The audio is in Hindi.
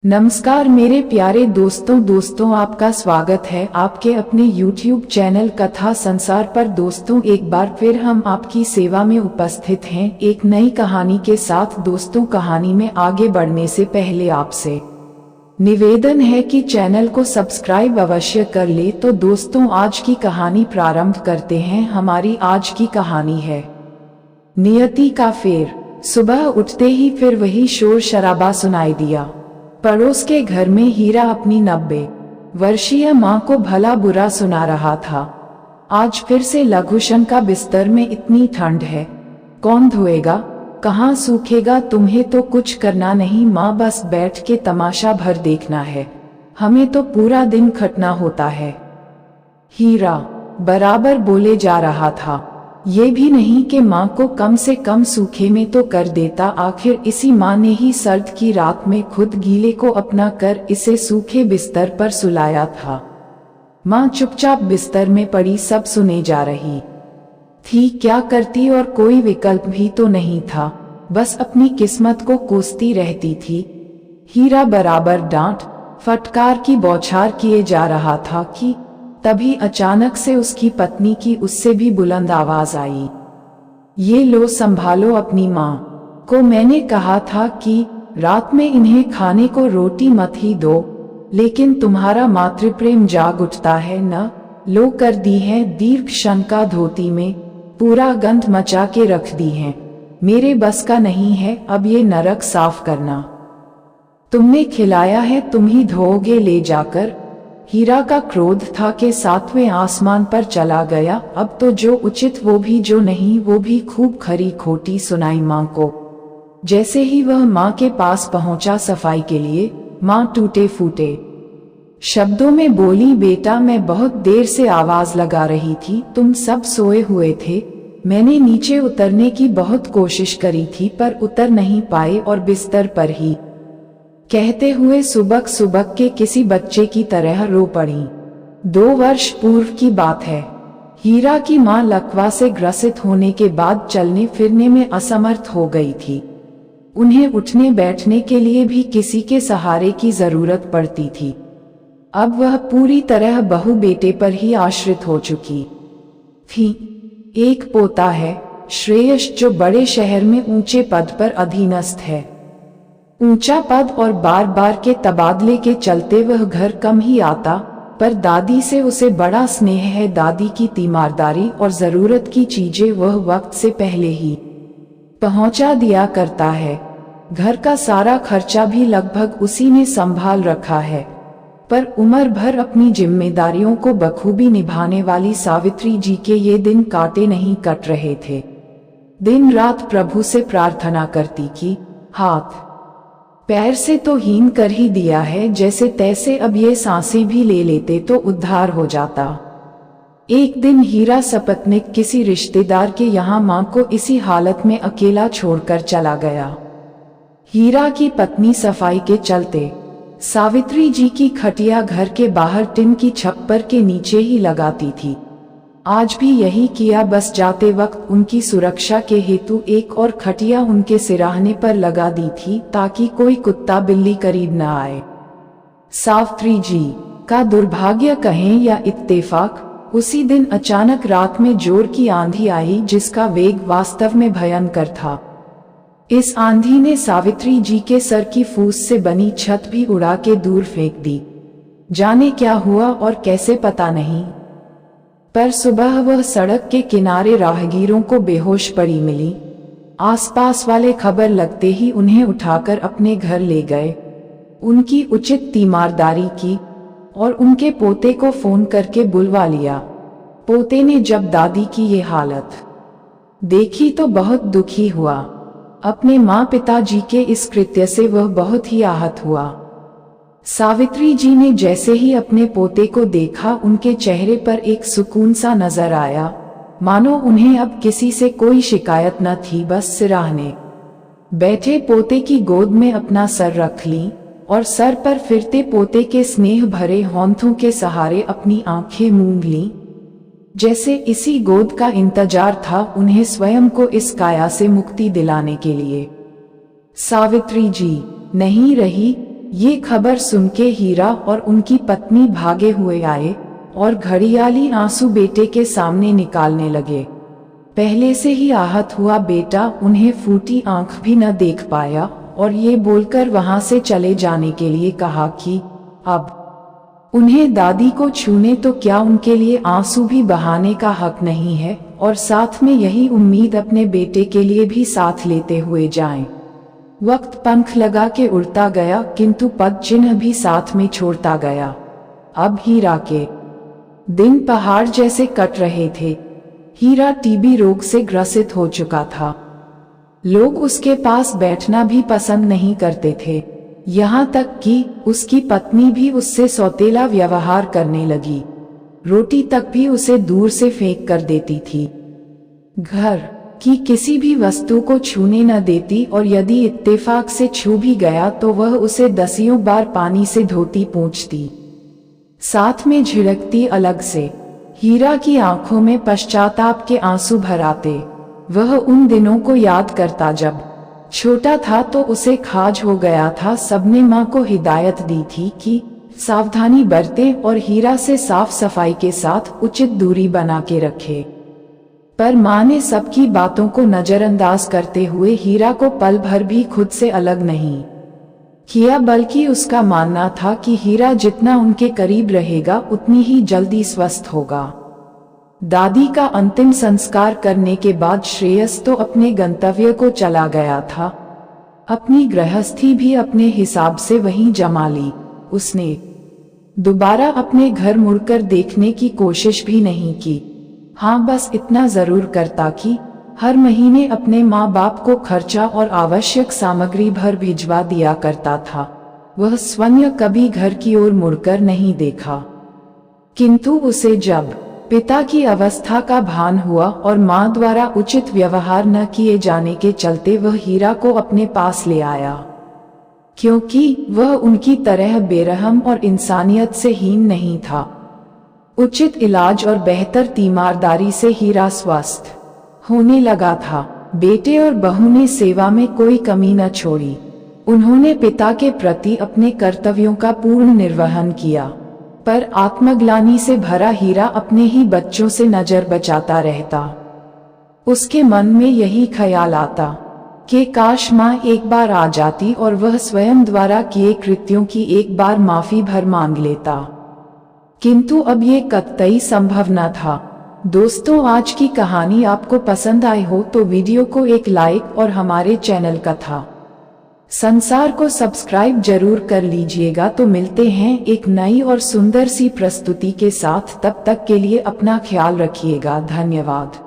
नमस्कार मेरे प्यारे दोस्तों आपका स्वागत है आपके अपने YouTube चैनल कथा संसार पर। दोस्तों एक बार फिर हम आपकी सेवा में उपस्थित हैं एक नई कहानी के साथ। दोस्तों कहानी में आगे बढ़ने से पहले आपसे निवेदन है कि चैनल को सब्सक्राइब अवश्य कर ले। तो दोस्तों आज की कहानी प्रारंभ करते हैं। हमारी आज की कहानी है नियति का फेर। सुबह उठते ही फिर वही शोर शराबा सुनाई दिया। पड़ोस के घर में हीरा अपनी 90 वर्षीय माँ को भला बुरा सुना रहा था। आज फिर से लघुशन का बिस्तर में इतनी ठंड है, कौन धोएगा, कहाँ सूखेगा, तुम्हें तो कुछ करना नहीं माँ, बस बैठ के तमाशा भर देखना है, हमें तो पूरा दिन खटना होता है। हीरा बराबर बोले जा रहा था। ये भी नहीं कि माँ को कम से कम सूखे में तो कर देता, आखिर इसी माँ ने ही सर्द की रात में खुद गीले को अपना कर इसे सूखे बिस्तर पर सुलाया था। माँ चुपचाप बिस्तर में पड़ी सब सुने जा रही थी। क्या करती, और कोई विकल्प भी तो नहीं था, बस अपनी किस्मत को कोसती रहती थी। हीरा बराबर डांट फटकार की बौछार किए जा रहा था कि तभी अचानक से उसकी पत्नी की उससे भी बुलंद आवाज आई, ये लो संभालो अपनी माँ को, मैंने कहा था कि रात में इन्हें खाने को रोटी मत ही दो, लेकिन तुम्हारा मातृप्रेम जाग उठता है न। लो कर दी है दीर्घ शंका धोती में, पूरा गंध मचा के रख दी है, मेरे बस का नहीं है अब ये नरक साफ करना। तुमने खिलाया है तुम ही धोओगे ले जाकर। हीरा का क्रोध था कि 7वें आसमान पर चला गया। अब तो जो उचित वो भी, जो नहीं वो भी खूब खरी खोटी सुनाई माँ को। जैसे ही वह माँ के पास पहुंचा सफाई के लिए, माँ टूटे फूटे शब्दों में बोली, बेटा मैं बहुत देर से आवाज लगा रही थी, तुम सब सोए हुए थे। मैंने नीचे उतरने की बहुत कोशिश करी थी पर उतर नहीं पाए और बिस्तर पर ही कहते हुए सुबक सुबक के किसी बच्चे की तरह रो पड़ी। 2 वर्ष पूर्व की बात है। हीरा की माँ लकवा से ग्रसित होने के बाद चलने फिरने में असमर्थ हो गई थी। उन्हें उठने बैठने के लिए भी किसी के सहारे की जरूरत पड़ती थी। अब वह पूरी तरह बहू बेटे पर ही आश्रित हो चुकी थी। एक पोता है श्रेयस, जो बड़े शहर में ऊंचे पद पर अधीनस्थ है। ऊंचा पद और बार बार के तबादले के चलते वह घर कम ही आता, पर दादी से उसे बड़ा स्नेह है। दादी की तीमारदारी और जरूरत की चीजें वह वक्त से पहले ही पहुंचा दिया करता है। घर का सारा खर्चा भी लगभग उसी ने संभाल रखा है, पर उम्र भर अपनी जिम्मेदारियों को बखूबी निभाने वाली सावित्री जी के ये दिन काटे नहीं कट रहे थे। दिन रात प्रभु से प्रार्थना करती कि हाथ पैर से तो हीन कर ही दिया है, जैसे तैसे अब ये सांसें भी ले लेते तो उद्धार हो जाता। एक दिन हीरा सपत्नीक किसी रिश्तेदार के यहाँ माँ को इसी हालत में अकेला छोड़कर चला गया। हीरा की पत्नी सफाई के चलते सावित्री जी की खटिया घर के बाहर टिन की छप्पर के नीचे ही लगाती थी। आज भी यही किया, बस जाते वक्त उनकी सुरक्षा के हेतु एक और खटिया उनके सिराहने पर लगा दी थी, ताकि कोई कुत्ता बिल्ली करीब न आए। सावित्री जी का दुर्भाग्य कहें या इत्तेफाक, उसी दिन अचानक रात में जोर की आंधी आई, जिसका वेग वास्तव में भयंकर था। इस आंधी ने सावित्री जी के सर की फूस से बनी छत भी उड़ा के दूर फेंक दी। जाने क्या हुआ और कैसे पता नहीं, पर सुबह वह सड़क के किनारे राहगीरों को बेहोश पड़ी मिली। आसपास वाले खबर लगते ही उन्हें उठाकर अपने घर ले गए। उनकी उचित तीमारदारी की और उनके पोते को फोन करके बुलवा लिया। पोते ने जब दादी की ये हालत देखी तो बहुत दुखी हुआ। अपने माँ पिताजी के इस कृत्य से वह बहुत ही आहत हुआ। सावित्री जी ने जैसे ही अपने पोते को देखा, उनके चेहरे पर एक सुकून सा नजर आया, मानो उन्हें अब किसी से कोई शिकायत न थी। बस सिराहने बैठे पोते की गोद में अपना सर रख ली और सर पर फिरते पोते के स्नेह भरे होंठों के सहारे अपनी आंखें मूंद लीं, जैसे इसी गोद का इंतजार था उन्हें स्वयं को इस काया से मुक्ति दिलाने के लिए। सावित्री जी नहीं रही, ये खबर सुन के हीरा और उनकी पत्नी भागे हुए आए और घड़ियाली आंसू बेटे के सामने निकालने लगे। पहले से ही आहत हुआ बेटा उन्हें फूटी आंख भी न देख पाया और ये बोलकर वहां से चले जाने के लिए कहा कि अब उन्हें दादी को छूने तो क्या उनके लिए आंसू भी बहाने का हक नहीं है, और साथ में यही उम्मीद अपने बेटे के लिए भी साथ लेते हुए जाएं। वक्त पंख लगा के उड़ता गया किंतु पद चिन्ह भी साथ में छोड़ता गया। अब हीरा के दिन पहाड़ जैसे कट रहे थे। हीरा टीबी रोग से ग्रसित हो चुका था। लोग उसके पास बैठना भी पसंद नहीं करते थे, यहाँ तक कि उसकी पत्नी भी उससे सौतेला व्यवहार करने लगी। रोटी तक भी उसे दूर से फेंक कर देती थी। घर की किसी भी वस्तु को छूने न देती और यदि इत्तेफाक से छू भी गया तो वह उसे दसियों बार पानी से धोती पोंछती, साथ में झिड़कती अलग से। हीरा की आंखों में पश्चाताप के आंसू भर आते। वह उन दिनों को याद करता जब छोटा था तो उसे खाज हो गया था। सबने माँ को हिदायत दी थी कि सावधानी बरते और हीरा से साफ सफाई के साथ उचित दूरी बना के रखे, पर माँ ने सबकी बातों को नजरअंदाज करते हुए हीरा को पल भर भी खुद से अलग नहीं किया, बल्कि उसका मानना था कि हीरा जितना उनके करीब रहेगा उतनी ही जल्दी स्वस्थ होगा। दादी का अंतिम संस्कार करने के बाद श्रेयस तो अपने गंतव्य को चला गया था। अपनी गृहस्थी भी अपने हिसाब से वहीं जमा ली। उसने दोबारा अपने घर मुड़कर देखने की कोशिश भी नहीं की। हाँ, बस इतना जरूर करता कि हर महीने अपने माँ बाप को खर्चा और आवश्यक सामग्री भर भिजवा दिया करता था। वह स्वयं कभी घर की ओर मुड़कर नहीं देखा, किंतु उसे जब पिता की अवस्था का भान हुआ और माँ द्वारा उचित व्यवहार न किए जाने के चलते वह हीरा को अपने पास ले आया, क्योंकि वह उनकी तरह बेरहम और इंसानियत से हीन नहीं था। उचित इलाज और बेहतर तीमारदारी से हीरा स्वस्थ होने लगा था। बेटे और बहू ने सेवा में कोई कमी न छोड़ी। उन्होंने पिता के प्रति अपने कर्तव्यों का पूर्ण निर्वहन किया, पर आत्मग्लानि से भरा हीरा अपने ही बच्चों से नजर बचाता रहता। उसके मन में यही ख्याल आता कि काश माँ एक बार आ जाती और वह स्वयं द्वारा किए कृत्यों की एक बार माफी भर मांग लेता, किंतु अब ये कतई संभव न था। दोस्तों, आज की कहानी आपको पसंद आई हो तो वीडियो को एक लाइक और हमारे चैनल कथा संसार को सब्सक्राइब जरूर कर लीजिएगा। तो मिलते हैं एक नई और सुंदर सी प्रस्तुति के साथ। तब तक के लिए अपना ख्याल रखिएगा। धन्यवाद।